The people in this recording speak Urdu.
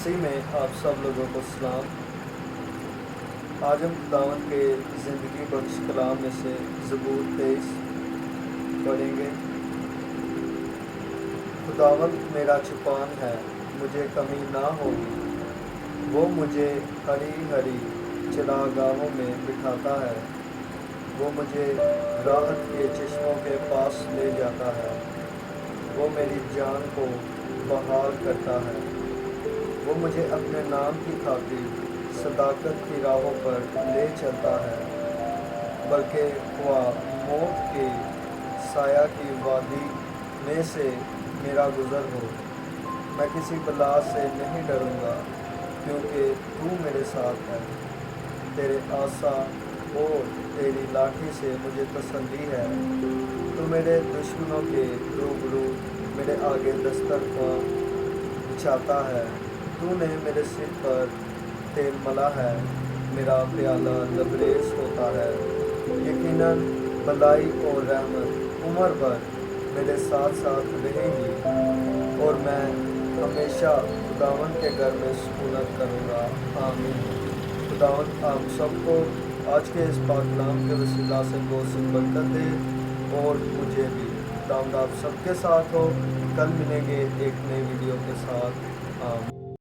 مسیح میں آپ سب لوگوں کو سلام۔ آج ہم خداوند کے زندگی بخش کلام میں سے زبور 23 پڑھیں گے۔ خداوند میرا چھپان ہے، مجھے کمی نہ ہوگی۔ وہ مجھے ہری ہری چراگاہوں میں بٹھاتا ہے، وہ مجھے راحت کے چشموں کے پاس لے جاتا ہے۔ وہ میری جان کو بحال کرتا ہے، وہ مجھے اپنے نام کی خاطر صداقت کی راہوں پر لے چلتا ہے۔ بلکہ خواہ موت کے سایہ کی وادی میں سے میرا گزر ہو، میں کسی بلا سے نہیں ڈروں گا، کیونکہ تو میرے ساتھ ہے۔ تیرے عصا اور تیری لاٹھی سے مجھے تسلی ہے۔ تو میرے دشمنوں کے روبرو میرے آگے دسترخواں بچھاتا ہے۔ تو نے میرے سر پر تیل ملا ہے، میرا پیالہ لبریز ہوتا ہے۔ یقیناً بھلائی اور رحمت عمر بھر میرے ساتھ ساتھ رہیں گی، اور میں ہمیشہ خداوند کے گھر میں سکونت کروں گا۔ آمین۔ خداوند آپ سب کو آج کے اس پاک کلام کے وسیلہ سے بہت سی برکت دے، اور مجھے بھی۔ خداوند آپ سب کے ساتھ ہو۔ کل ملیں گے ایک نئی ویڈیو کے ساتھ۔ آمین۔